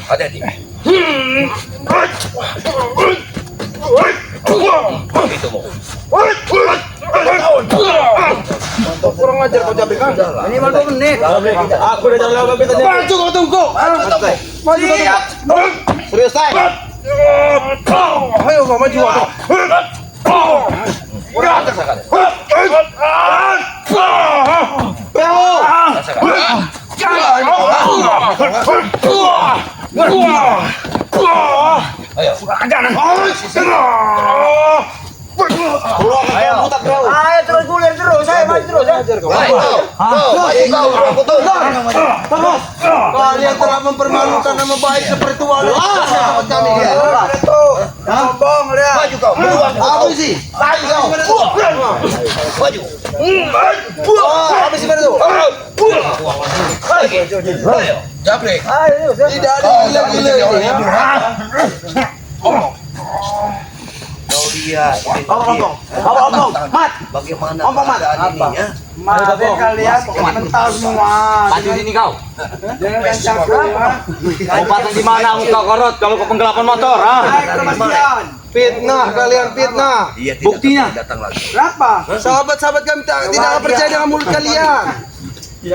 Hati-hati. Itu mau. Kurang ajar kau Jabrik kan? Minimal 2 menit. Aku udah jalan lewat kita. Maju kau tunggu. Maju kau. Serius tay. Ayo kau maju kau. Rasakan. Ayo. Ayo terus gulir terus, saya maju terus ya. Kalian telah mempermalukan nama baik seperti walau sahabat kami ya. Sombong dia. Maju kau. Apa sih? Maju. Apa sih pada tu? Ayo. Jabrik. Tidak ada gila-gila ini. Kau lihat. Omong. Mat. Bagaimana Omong, Mat. keadaan ini ya? Maafin kalian mental semua. Maju sini kau. Jangan kencang. Kau pasang di mana muka korot kalau kau penggelapan motor, ha? Fitnah kalian fitnah. Iya, tidak Buktinya? akan datang lagi. Berapa? Sahabat-sahabat kami tidak percaya dengan mulut kalian. Iya,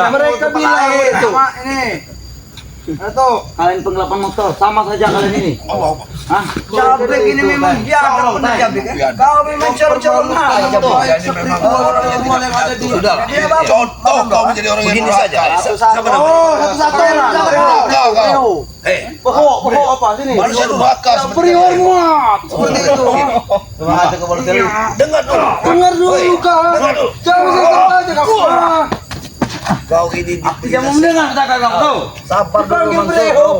Mereka bilang itu. Ini. Atau Kalian penggelapan motor, sama saja kalian ini. Hah? Jabrik ini memang dia benar Jabrik ya. Kau memang corona. Orang-orang yang ada di Sudah. Contoh kau menjadi orang yang begini saja. Siapa namanya? satu-satu. Hei, Pokok apa sini? manusia durhaka seperti Prior muat seperti itu. Dengar dulu. Dengar dulu kau. Jangan salah aja kau. Kau ini Tidak mau mendengar kata-kata kau. Sabar dulu Bang.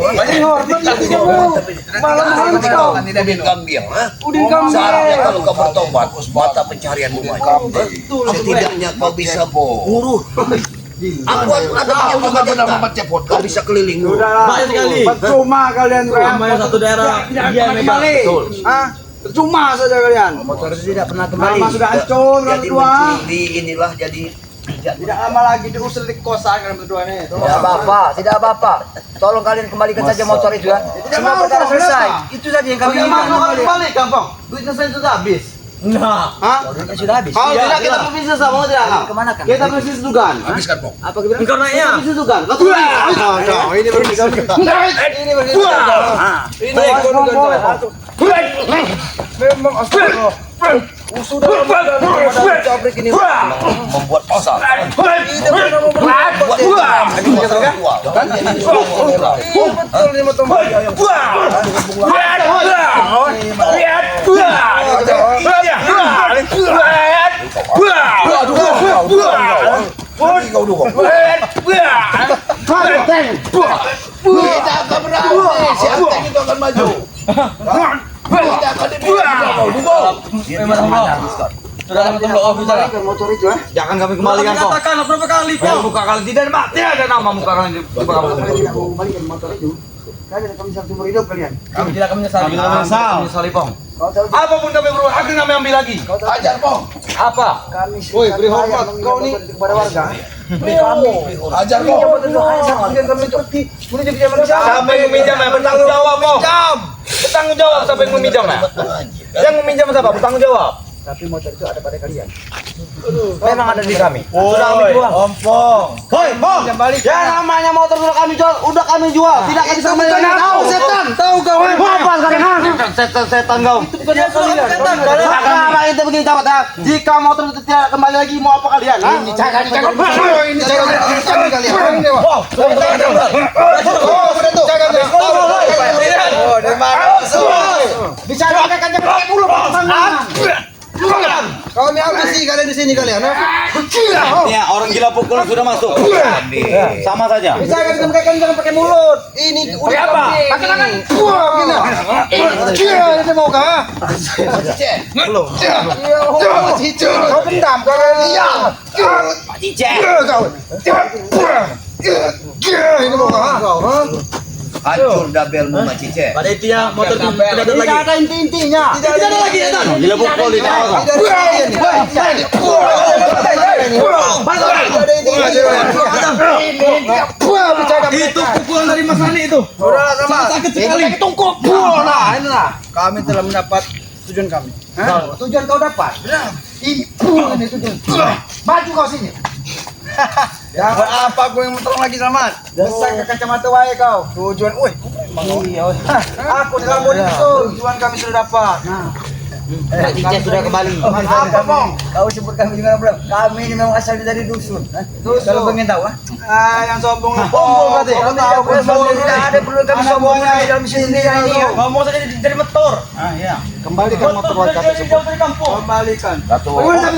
Malam kau. udin kambing, ha? Udin kambing. Seharusnya kalau kau bertobat, mata pencarianmu banyak. Setidaknya kau bisa buruh. Aku ada yang benar membaca pot. Kau bisa keliling. Banyak sekali. Percuma kalian. Namanya satu daerah. Dia memang betul. Hah? Percuma saja kalian. Motor itu tidak pernah kembali. Nama sudah hancur kalian Jadi berdua. mencuri inilah jadi Tidak lama lagi diusir di kosan kalian berdua nih. Tidak apa-apa, tidak apa-apa. Tolong kalian kembalikan saja motor itu ya. Semua perkara selesai. Itu saja yang kami inginkan. kembali, Gampang. Duitnya saya sudah habis. Nah, Hah? Motornya sudah habis. Kalau tidak kita berbisnis sama mau tidak? Kemana kan? Kita berbisnis dugaan. habiskan pok. Apa kebilang? engkau naiknya. Kita berbisnis dugaan. Kau tuh. Ini berbisnis. Ini berbisnis. Ini memang astagfirullah. Sudah Jabrik ini. Membuat pasal. Betul ini motor. Kau dulu. Kita akan berani. Siapa yang itu akan maju? Kita akan Sudah kami tembak kau bicara. Motor itu Jangan kami kembalikan kau. Katakan berapa kali kau? Muka kali tidak ada nama muka kali. Kembalikan motor itu. Kalian akan bisa seumur hidup kalian. Kami tidak akan menyesali. Kami tidak menyesal. Menyesali pong. Kau tahu Apapun kami berbuat, akan kami ambil lagi. ajar pong. Apa? kami. Woi, beri hormat kau nih kepada warga. Ajar pong. Siapa yang meminjam ya? Bertanggung jawab pong. Bertanggung jawab siapa yang meminjam ya? Yang meminjam siapa? Bertanggung jawab. Tapi motor itu ada pada kalian. Memang ada di kami. Sudah kami jual. Hoi, Bong. Ya namanya motor sudah kami jual, udah kami jual. Tidak akan bisa kembali lagi. Tahu setan, tahu kau. Apa kalian? Setan kau. Sekarang itu begini jawab ya. Jika motor itu tidak kembali lagi, mau apa kalian? Ini jangan Ini jangan kalian. Wow. Oh, dari mana? Bicara kan jangan pakai mulut pasangan. Kau ni apa sih kalian di sini kalian? Ya, orang gila pukul sudah masuk. Sama saja. Bicara jangan pakai mulut. Ini Pakai apa? Pakai tangan. Wah, gini. Ini mau kah? Belum. Kau pendam kalian. Iya. Pak Cicek. Kau. Ini mau kah? Kau. Hancur dabelmu Macice. Pada itu ya motor itu tidak ada Tidak lagi. ada inti-intinya. Tidak ada lagi ya. Gila pukul ini. Itu pukulan dari Mas Rani itu. Udahlah sama. Sakit sekali. Tungkuk. Nah, ini lah. Kami telah mendapat tujuan kami. Tujuan kau dapat. Ini tujuan. Maju kau sini. Ya, buat apa gue yang tolong lagi Selamat? Besar ke kacamata wae kau. Tujuan, woi. Aku dalam bodi itu. Tujuan kami sudah dapat. Cincin sudah kembali. Apa, Bang? Kau sebut kami dengan apa? Kami ini memang asalnya dari dusun. Dusun. Kalau pengen tahu, Yang sombong sombong katanya. Kau tahu kau sombong. tidak ada perlu kami sombong di dalam sini ini. Ngomong saja dari motor. Kembalikan motor wae kata Jauh dari kampung. Kembalikan. Satu. Kembalikan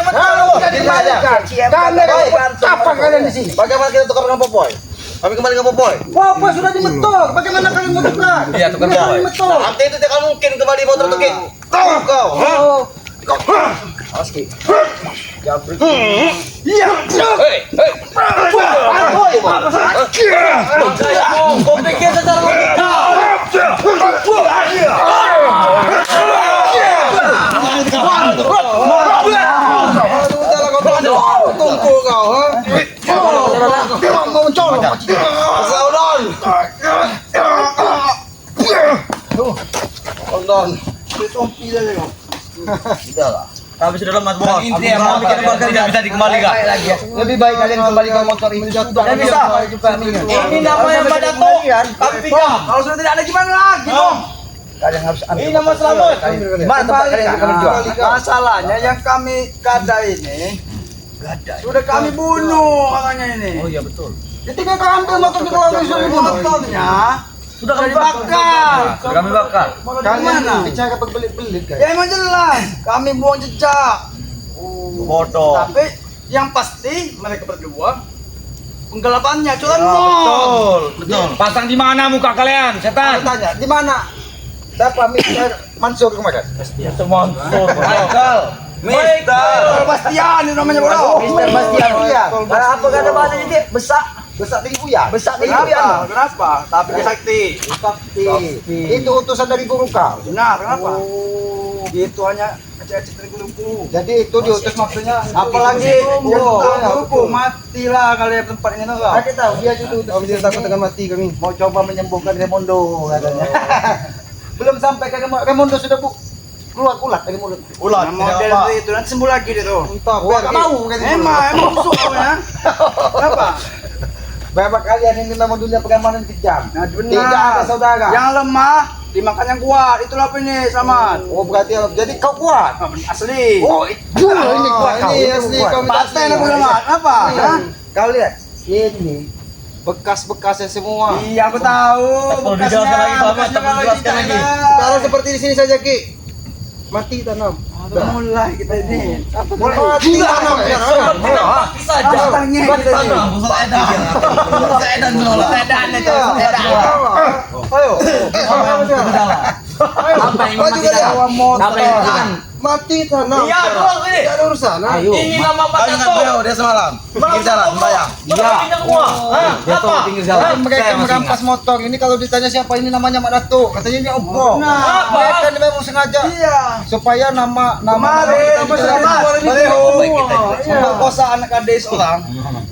motor. Kembalikan. Apa kalian di sini? Bagaimana kita tukar dengan Popoy? Kami kembali ke Popoy. Apa sudah dimetok? Bagaimana kalian mau tukar? Iya, tukar Popoy. Dimetok. Nanti itu tidak mungkin kembali motor tuh, Ki. Tahu kau? Aski. Jabrik. Iya. Kau pikir secara logika. Tunggu kau, ha? Mau colok. Saudon. Saudon. Ditompi dah kau. Sudahlah. Kami sudah lemas, Bos. Intinya mau bikin motor tidak bisa dikembalikan. Lebih baik kalian kembalikan motor ini. Tidak bisa. Ini namanya Madato. Kami pinjam. Kalau sudah tidak ada gimana lagi, Bang? Kalian harus ambil. Ini nama Selamat. Mana tempat kalian yang kami jual? Masalahnya yang kami gada ini sudah kami bunuh makanya ini. Oh iya betul. Ketika kau ambil motor di kalau sudah dibunuh motornya Sudah kami dibakar. Sudah kami bakar. Gimana? Bicara berbelit-belit kan? Ya emang jelas kami buang jejak. Bodoh. Tapi yang pasti mereka berdua penggelapannya curanmor. Betul. Betul. Pasang di mana muka kalian, Saya setan? tanya, di mana? Siapa Mr. Mansur kemarin? Itu monster. Michael. Mister Bastian itu namanya bodoh. Mister Bastian. Apa kata bahasa ini? Besak. Besar tinggi Buya. Besak tinggi Kenapa? ya. Kenapa? Tapi sakti. Sakti. Itu utusan dari guru kau. Benar, kenapa? Oh. Itu hanya acak-acak dari guruku. Jadi itu diutus maksudnya. Apalagi Oh, guruku matilah kalian tempat ini tuh. Aku tahu dia itu kalau dia takut dengan mati kami. Mau coba menyembuhkan Raimondo katanya. Belum sampai ke Raimondo sudah keluar ulat dari mulut. Ulat. Model itu nanti sembuh lagi dia tuh. Entah, gua enggak mau katanya. Emang busuk kau ya. Kenapa? Bapak kalian ini memang dunia pergamanan kejam. Nah, benar. Tidak ada saudara. Yang lemah dimakan yang kuat. Itulah apa ini, Selamat. Oh berarti jadi kau kuat. Asli. Oh itu ini kuat kau. Ini asli kau paten aku Selamat. Apa? Hah? Kau lihat ini bekas-bekasnya semua. Iya, aku tahu. Perlu dijelaskan lagi, Selamat. Perlu dijelaskan lagi. Sekarang seperti di sini saja Ki. Mati tanam. Udah mulai kita ini. Mulai mati tanam. Saja. Batangnya kita ini. Ayo. Apa yang Kau juga bawa motor. Apa yang matikan? Mati tanam. Iya, keluar sini. Tidak ada urusan. Ayo. Ini nama Madato. dia semalam. Pinggir jalan, bayang. Iya. Apa? Mereka merampas motor ini kalau ditanya siapa ini namanya Mak Dato, katanya ini Om Bro. Nah, Mereka ini memang sengaja Iya. supaya nama Kemarin apa Selamat? Iya. Memperkosa anak adik seorang.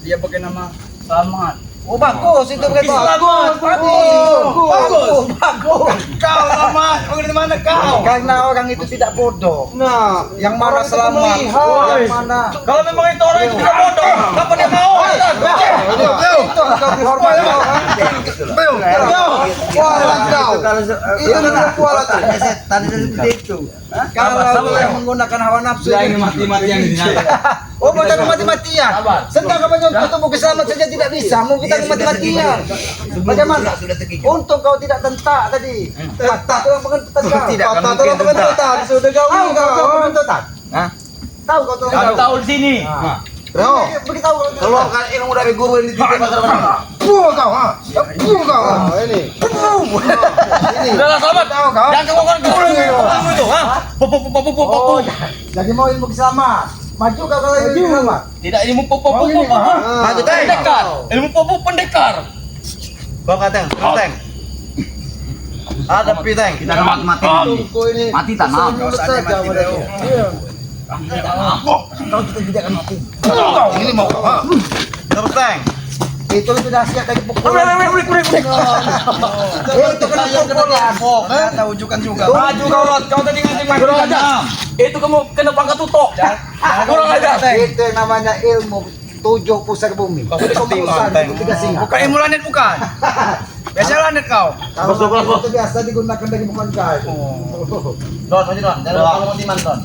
Dia pakai nama Selamat. Oh bagus itu mereka. Selamat. Bagus. Kau Selamat. Kau di mana kau? Karena orang itu tidak bodoh. Nah, yang mana selamat, yang mana Kalau memang itu orang itu tidak bodoh, kenapa dia mau? itu kau dihormati kau. Kualat kau. Itu namanya kualat. Tadi seperti itu. Kalau yang menggunakan hawa nafsu Sudah ini mati-matian di sini. oh bukan mati-matian. Sedang menyentuh tubuh selamat saja tidak bisa. Mau kita mati-matian. Bagaimana? Untung kau tidak tentak tadi. Kata tulang pengentutan kau. Tidak akan Kata mungkin tulang pengentutan. Sudah kau tahu kau tulang pengentutan. Hah? Tahu kau tulang Kami pengentutan. tahu di sini. Bro, beritahu kau. Keluarkan ilmu dari guru ini juga pasar mana? Buh kau, ha? Buh kau. Ini. Ini. Sudahlah, Selamat. Tahu kau. Jangan keluarkan kamu itu, ha? Oh, jadi mau ilmu selamat. Maju kau kalau ilmu selamat. Tidak ilmu Mau ini, ha? pendekar. Ilmu pendekar. Kau kateng, kateng. Ada piteng. Kita mati. Mati tanam. Mulut saja mereka. Iya. Kalau kita tidak akan mati. Ini mau apa? Terus teng. Itu lebih dahsyat dari pukulan. Itu kena pukulan. Tahu ujukan juga. Maju kau Rod, kau tadi ngasih mati tanam. Itu kamu kena pangkat tutok. Kurang aja. Itu yang namanya ilmu 7 pusat bumi. Tiga singa. Bukan ilmu lanet bukan. Biasa lanet kau. Kalau itu biasa digunakan dari bukan kain. Don, maju Don. Jangan lupa kamu timan Don.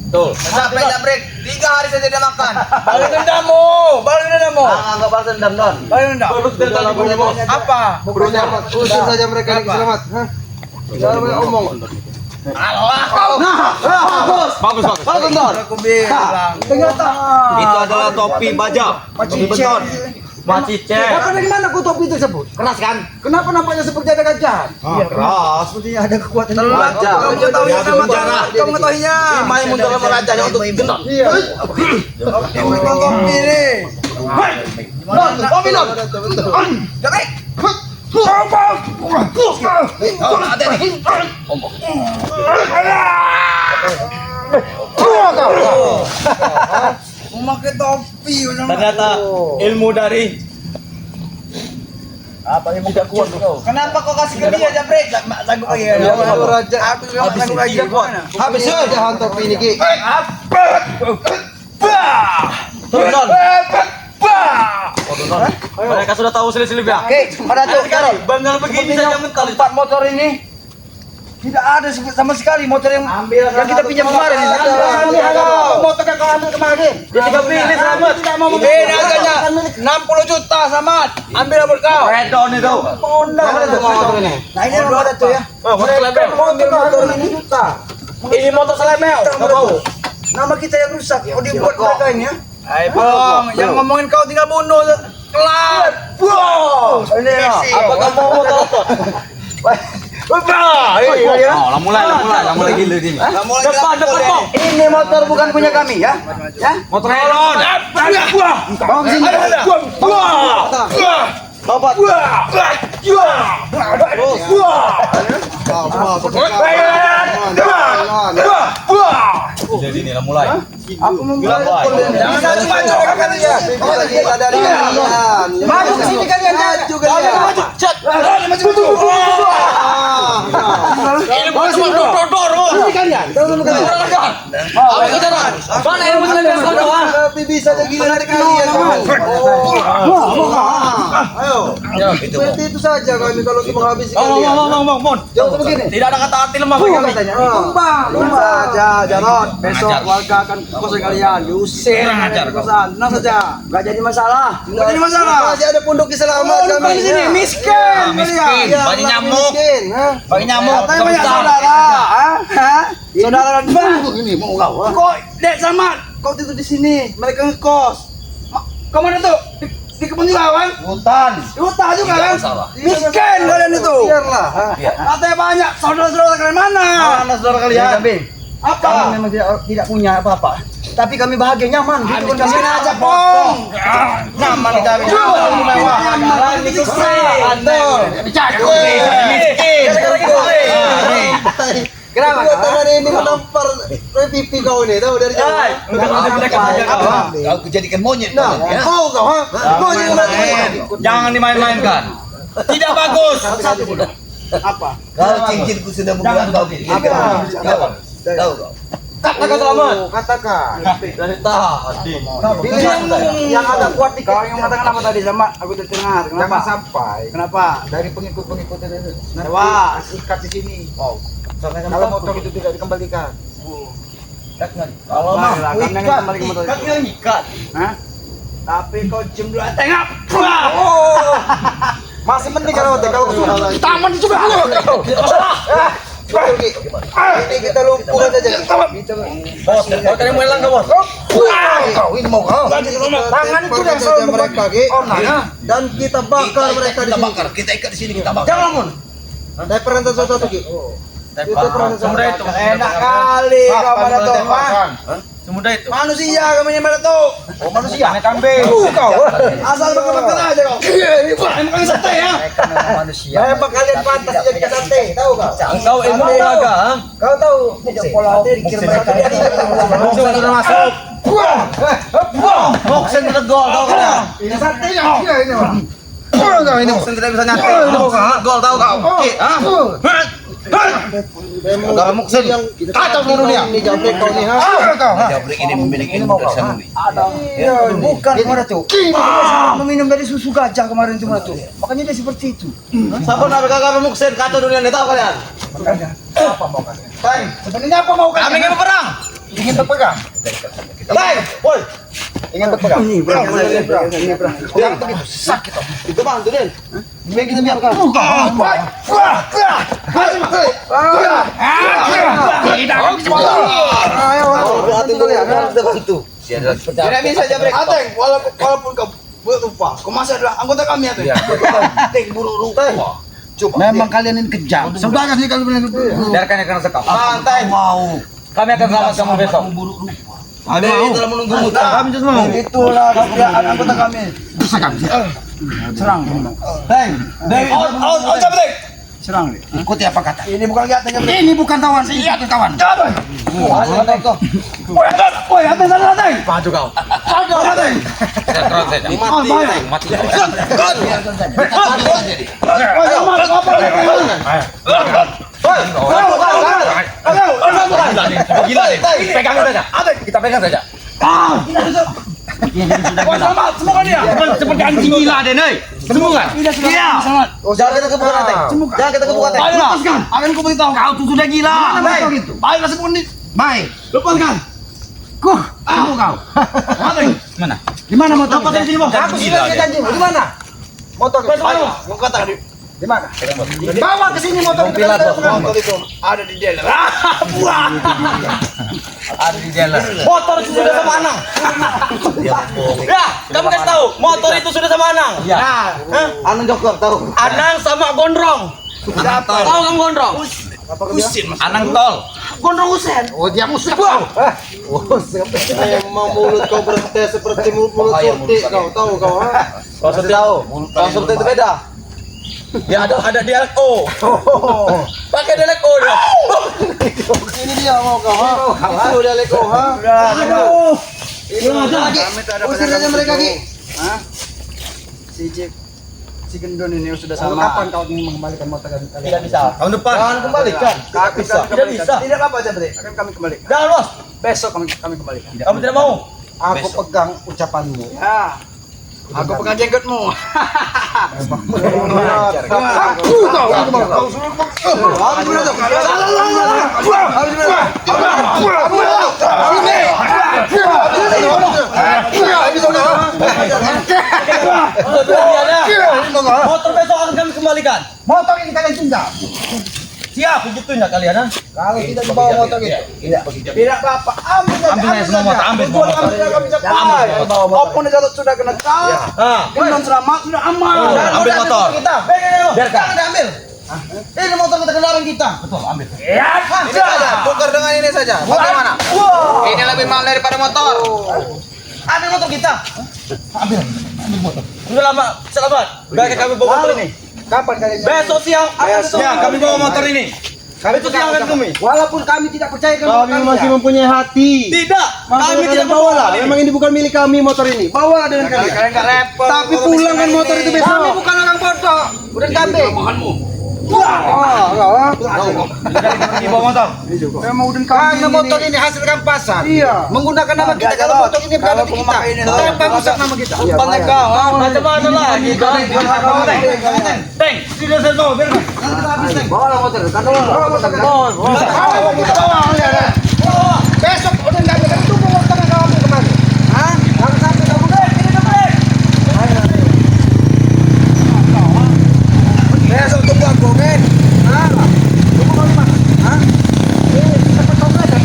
Tuh. Jabrik. 3 hari saja dia makan. Balik dendamu, balik dendamu. Enggak balas dendam Don. Balik dendam. Apa? Pokoknya usir saja mereka lagi selamat. Jangan banyak omong. Bagus. Bagus Don. Aku bilang. Ternyata. Itu adalah topi baja. Topi beton. Macicet. Dapat dari mana kau topi tersebut? Keras kan? Kenapa nampaknya seperti ada gajah? Keras. Sepertinya ada kekuatan. Telat. Kau mengetahui nama cara. Kau mengetahuinya. Main muncul sama rajanya untuk gendong. Iya. Kau topi ini. Don, topi Don. Jabrik. Memakai topi. Ternyata ilmu dari Apa yang tidak kuat kau? Kenapa kau kasih ke dia Jabrik? Sanggup lagi ya. Raja. Aku juga sanggup lagi. Habis saja hantar topi ini Ki. Turun Don. mereka sudah tahu selip-selipnya. Oke, pada tuh Karol. Benar begini saja mental. Empat motor ini tidak ada sama sekali motor yang kita pinjam kemarin ini. Motor yang kau ambil kemarin. Dia 3 pilih selamat. Tidak mau Ini harganya 60 juta Samad. Ambil rambut kau. Redon itu. Honda ada motor ini. Nah ini rambut ada tuh ya. Mereka mau motor ini juta. Ini motor selemel. Enggak mau. Nama kita yang rusak. Oh dibuat mereka ini ya. Ayo bong, yang ngomongin kau tinggal bunuh. Kelar. Wow. Ini ya. Apa kamu mau motor otot? Oh, mulai gila ini. Depan. Ini motor bukan punya kami ya. Ya. Motor Elon. Bawa ke sini. Bapak. Jadi ini mulai. Aku memulai. Jangan maju-maju kalian. Kita dari kalian. Maju ke sini kalian. Maju kalian. Ini bukan dodor. Ini kalian. Mana yang benar Tapi bisa jadi gila dari kalian. Ayo. Seperti itu saja kami kalau kita menghabisi kalian. Mon. Jangan begini. Tidak ada kata arti lemah bagi kami. Katanya. Lumba saja, Jarot. Besok warga akan kosan kalian. Diusir. Kosan. Tenang saja. Gak jadi masalah. Tidak jadi masalah. Masih ada pondok selamat kami di sini. Miskin. Miskin. Iya, Banyak nyamuk. miskin. Banyak nyamuk. Katanya banyak saudara. Saudara dua. Ini mau kau. Kok Dek Samad, kau tidur di sini. Mereka ngekos. Kau mana tuh? Di kebun juga kan? Hutan. Di hutan juga kan? salah. Miskin kalian itu. Biarlah. Katanya banyak saudara-saudara kalian mana? Mana saudara kalian? Kambing. Apa? Kami memang tidak punya apa-apa. Tapi kami bahagia nyaman. Gitu kan kami aja, Pong. Nyaman di kami. Lagi kesel. Kenapa? Tangan ini menampar pipi kau ini, tahu dari jauh. Kau kujadikan monyet. Nah, ya. kau ha? Kau jadi monyet. Jangan dimain-mainkan. Tidak bagus. Apa? Kalau cincinku sudah membuat kau pikirkan. Tahu kau. Katakan selamat. Katakan. Dari tadi. Yang ada kuat di kau yang mengatakan apa tadi sama aku terdengar. Kenapa? Sampai. Kenapa? Dari pengikut-pengikut itu. Wah, ikat di sini. Kalau motor itu tidak dikembalikan. Kalau mah Kami akan kembali ke motor itu. ikat ikat. Hah? Tapi kau cium dulu tengok. Oh. Masih penting kalau kau kesukaan. Taman itu juga. Ini kita lumpuhkan saja. Bos, kau tadi mau hilang kau bos. Kau ini mau kau. Tangan itu yang selalu mereka dan kita bakar mereka di Kita sini. bakar. Kita ikat di sini kita bakar. Jangan mun. Saya pernah sesuatu Ki. Itu pernah Semudah itu. Enak kali kau pada tuh. Semudah itu. Manusia kami yang pada tuh. Oh manusia. Kambing. Kau. Asal bakar-bakar aja kau. Emang santai ya. manusia. Memang kalian pantas jadi sate, tahu kau? Engkau ilmu olahraga, ha? Kau tahu? Pola pikir mereka Sudah masuk. Boxen udah gol tahu kan? Ini sate yang gila ini, Bang. Ini boxen tidak bisa nyate. Gol tahu kau? Oke, ah. Kalau boxen yang kacau seluruh dunia. Ini jambret kau nih, ha? Jabrik ini memiliki ilmu tersendiri. Iya, bukan kemana tuh? Meminum dari susu gajah kemarin cuma tuh. Makanya dia seperti itu. Siapa nak kakak boxen kacau dunia ini tahu kalian? Apa mau kan? Bang, sebenarnya apa mau Kami ingin berperang. Ingin berpegang. Bang, woi. Ingin berpegang. Ini berang. Yang begitu sakit. Itu bang, itu Den. Biar kita biarkan. Tidak bisa jabrik. Ateng, walaupun kau lupa, kau masih adalah anggota kami, Ateng. Ting buru rupa. Memang kalian ini kejam. Saudara sih kalian Biarkan yang kena sekap. Santai. Mau. Kami akan selamat kamu besok. Buru rupa. Ada yang telah menunggumu. Kami just mau. Itulah kebiasaan anggota kami. Bisa kami. Serang. Oh, jabrik. Serang dia. Ikuti apa kata. Ini bukan lihat ini bukan kawan, saya ikuti kawan. Woi, Ateng sana Ateng. Maju kau. Aduh, Ateng. Terus saja. Mati. Gila nih. Pegang saja. Kita pegang saja. Semua dia. Seperti anjing gila deh, nih. Semua. Iya. Jangan kita kebuka Ateng. Jangan kita kebuka Ateng. Lepaskan. Akan ku beritahu. Kau tuh sudah gila. Baiklah sepuluh menit. Baik. Lepaskan. Kamu kau. Ateng. Mana? Di mana motor? Apa tadi sini, Bang? Aku Gila sudah dia. janji. Di mana? Motor. Ayo, mau kata tadi. Di mana? Bawa ke sini motor itu. Motor itu ada di dealer. Ada di jalan. Motor itu sudah sama Anang. Ya, kamu kasih tahu, motor itu sudah sama Anang. Ya. Anang Joker tahu. Anang sama Gondrong. Tahu kamu Gondrong? Anang tol. Gondrong Husen. Oh, dia musuh. Emang mulut kau berhenti seperti mulut surti. Kau tahu kau, ha? Kau surti tahu. Kau surti itu beda. Ya ada di LO. Pakai deleko dia. Ini dia mau kau, ha? Itu deleko, ha? Aduh. Ini lagi. Usir saja mereka lagi. Hah? Si Gendon ini sudah sama. Kapan kau ingin mengembalikan motor kalian? Tidak bisa. Tahun depan. Jangan kembalikan. Kami Bisa. akan Tidak kembalikan. bisa. Tidak apa-apa aja, Bre. Akan kami kembalikan. Jangan bos. Besok kami kembalikan. Kamu tidak mau. Aku pegang ucapanmu. Ya. Aku pegang jenggotmu. Motor besok akan kami kembalikan. Motor ini kalian tinggal. Siap, begitunya kalian, ha? Kalau tidak dibawa motor itu, tidak apa-apa. Ambil saja. Ambil semua motor, ambil semua Jual motor. kami tidak kami capai. Opon jatuh sudah kena kau. Nah, Gendon selamat sudah aman. Ambil motor. Kita. biarkan. Jangan diambil. Ini motor kita kendaraan kita. Betul, ambil. Ini saja, tukar dengan ini saja. Bagaimana? Ini lebih mahal daripada motor. Ambil motor kita. Sudah lama, selamat. Biarkan kami bawa motor ini. Kapan kalian? Besok siang kami bawa motor ini. Besok siang akan kami. Walaupun kami tidak percaya dengan Kami masih mempunyai hati. Tidak, kami tidak bawa lah. bawa. Memang ini bukan milik kami motor ini. Bawa dengan kalian. Kalian enggak repot. Tapi pulangkan motor itu Kami besok. bukan orang bodoh. Udah kambing. Bawa motor. Memang udah kambing. Karena motor ini hasil rampasan. Iya. Menggunakan nama kita. Kalau motor ini bukan milik kita. Tanpa rusak nama kita. Pandai kau, ha? Macam mana lagi kau? Teng, tidak saya bawa, biarkan. Bawa motor. Bawa motor. Besok udah nggak ada tunggu motor kamu kemana? Hah? Jangan sampai kamu besok tunggu aku, men. Hah? Tunggu kamu mana? Hah? Cepat kau belajar.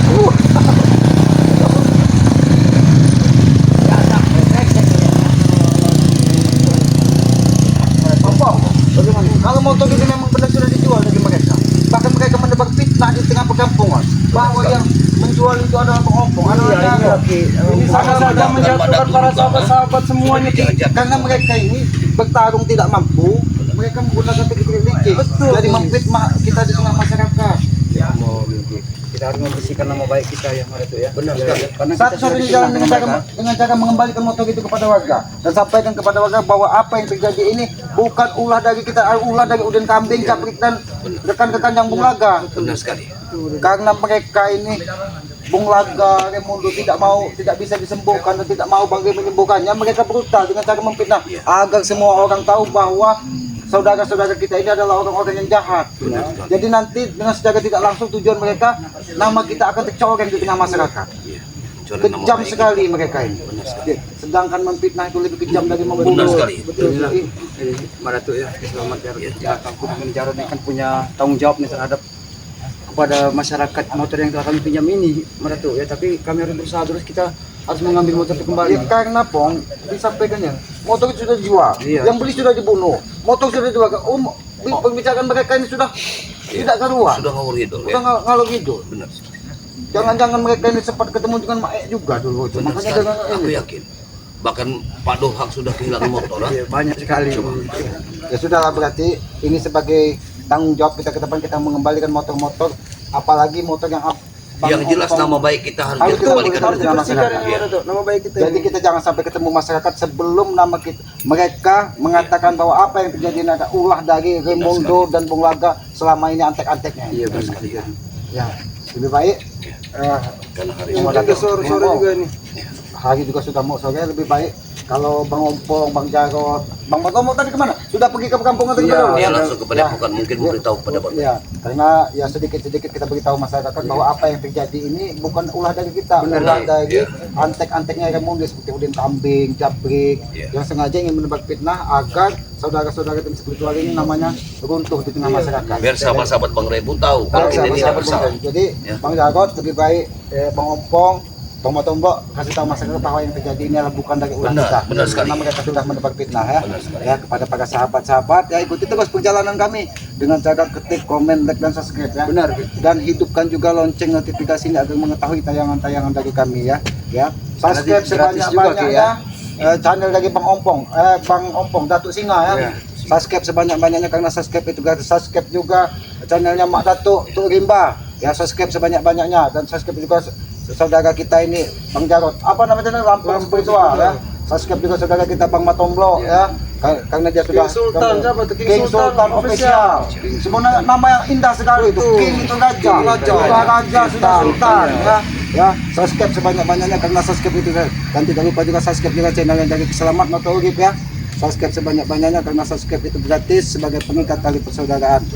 Kalau motor ini memang benar sudah dijual dari mereka, bahkan mereka mendebar fitnah di tengah perkampungan bahwa yang menjual itu adalah pengompong, ini sangat saja menjatuhkan para sahabat-sahabat semuanya karena mereka ini bertarung tidak mampu, mereka menggunakan teknik licik. Jadi memfitnah kita di tengah masyarakat. Ya Allah, kita harus membersihkan nama baik kita ya Maratu ya. Benar sekali. Karena kita Satu-satunya jalan dengan cara mengembalikan motor itu kepada warga dan sampaikan kepada warga bahwa apa yang terjadi ini bukan ulah dari kita, ulah dari Udin Kambing, Caprik dan rekan-rekan yang Bung Laga. Benar sekali. Karena mereka ini Bung Laga, Raimundo tidak bisa disembuhkan dan tidak mau bangga menyembuhkannya, mereka brutal dengan cara memfitnah agar semua orang tahu bahwa saudara-saudara kita ini adalah orang-orang yang jahat. Jadi nanti dengan secara tidak langsung tujuan mereka, nama kita akan tercoreng di tengah masyarakat. Kejam sekali mereka ini. Sedangkan memfitnah itu lebih kejam dari membunuh. Benar sekali. Betul. Maratu ya, selamat ya. Ya, aku dengan cara ini kan punya tanggung jawab nih terhadap kepada masyarakat motor yang telah kami pinjam ini Maratu ya, tapi kami harus berusaha terus, kita harus mengambil motor itu kembali. Ya, karena Pong disampaikannya motor itu sudah dijual, Iya. yang beli sudah dibunuh, motor sudah dijual. Pembicaraan mereka ini sudah tidak karuan, Sudah ngawur gitu. sudah ngalor gitu. Benar. Jangan-jangan mereka ini sempat ketemu dengan Mak juga dulu. Benar Makanya sekali. dengan Aku ini. yakin. Bahkan Pak Dohak sudah kehilangan motor. Iya, banyak sekali. Ya sudahlah, berarti ini sebagai tanggung jawab kita ke depan, kita mengembalikan motor-motor, apalagi motor yang Yang jelas nama baik kita harus Harus dikembalikan. harus kepada dibersihkan, masyarakat. Iya. Nama baik kita. Jadi kita jangan sampai ketemu masyarakat sebelum nama kita, mereka mengatakan bahwa apa yang terjadi ini ada ulah dari Raimundo dan Bung Laga selama ini antek-anteknya. Iya benar sekali ya. Ya, lebih baik Karena hari mau ini datang sore juga nih. hari juga sudah mau sore, lebih baik kalau Bang Ompong, Bang Jarot, Bang Matomo tadi kemana? Sudah pergi ke kampung atau Iya, belum? dia langsung ke Padepokan, mungkin memberitahu kepada Bapak. Ya, karena ya sedikit-sedikit kita beritahu masyarakat bahwa apa yang terjadi ini bukan ulah dari kita, ulah dari antek-anteknya Raimundo seperti Udin Kambing, Caprik, yang sengaja ingin menebar fitnah agar saudara-saudara tim spiritual ini namanya runtuh di tengah masyarakat. Biar sahabat-sahabat Bang Rebu tahu kalau kita ini tidak bersalah. Jadi Bang Jarot lebih baik Bang Ompong, Bang Matombo kasih tahu masyarakat bahwa yang terjadi ini adalah bukan dari ulah Benar, kita. benar sekali. Karena mereka sudah menebar fitnah ya. Benar sekali. Ya, kepada para sahabat-sahabat ya, ikuti terus perjalanan kami dengan cara ketik, komen, like dan subscribe ya. Benar. Dan hidupkan juga lonceng notifikasi ini agar mengetahui tayangan-tayangan dari kami ya. Ya. Subscribe Gratis juga, sebanyak-banyaknya channel dari Bang Ompong, Bang Ompong Datuk Singa ya. Ya. Subscribe sebanyak-banyaknya karena subscribe itu gratis. Subscribe juga channelnya Mak Datuk Tuk Rimba ya, subscribe sebanyak-banyaknya, dan subscribe juga saudara kita ini Bang Jarot, apa namanya, Lampung Spiritual ya. Subscribe juga saudara kita Bang Matomblo ya, karena dia sudah King Sultan Official. Sebenarnya nama yang indah sekali itu. King itu raja, sudah raja, sudah sultan ya. Ya, subscribe sebanyak-banyaknya karena subscribe itu, dan tidak lupa juga subscribe juga channel yang dari Selamat Motor Urip ya. Subscribe sebanyak-banyaknya karena subscribe itu gratis sebagai pengikat tali persaudaraan.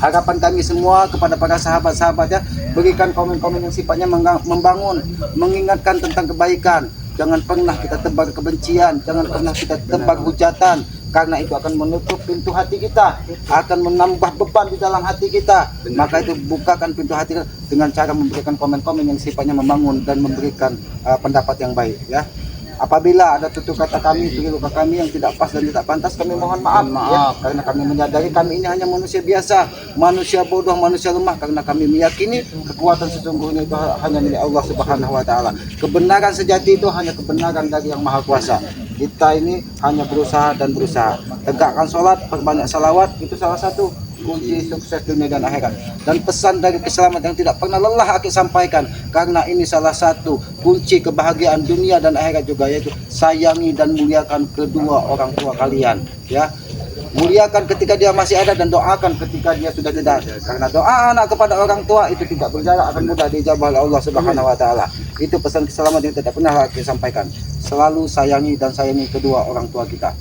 Harapan kami semua kepada para sahabat-sahabat ya, berikan komen-komen yang sifatnya membangun, mengingatkan tentang kebaikan. Jangan pernah kita tebar kebencian, jangan pernah kita tebar hujatan, karena itu akan menutup pintu hati kita, akan menambah beban di dalam hati kita. Maka itu bukakan pintu hati dengan cara memberikan komen-komen yang sifatnya membangun dan memberikan pendapat yang baik ya. Apabila ada tutur kata kami, luka kami yang tidak pas dan tidak pantas, kami mohon maaf ya, karena kami menyadari kami ini hanya manusia biasa, manusia bodoh, manusia lemah, karena kami meyakini kekuatan sesungguhnya itu hanya milik Allah Subhanahu wa taala. Kebenaran sejati itu hanya kebenaran dari Yang Maha Kuasa. Kita ini hanya berusaha dan berusaha. Tegakkan sholat, perbanyak salawat, itu salah satu kunci sukses dunia dan akhirat. Dan pesan dari Selamat yang tidak pernah lelah aku sampaikan, karena ini salah satu kunci kebahagiaan dunia dan akhirat juga, yaitu sayangi dan muliakan kedua orang tua kalian ya. Muliakan ketika dia masih ada dan doakan ketika dia sudah tidak ada, karena doa anak kepada orang tua itu tidak berjarak, akan mudah dijabah oleh Allah Subhanahu wa taala. Itu pesan Selamat yang tidak pernah aku sampaikan. Selalu sayangi dan sayangi kedua orang tua kita.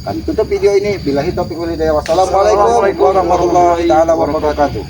Kami tutup video ini. Billahi taufiq wal hidayah. Wassalamualaikum warahmatullahi wabarakatuh.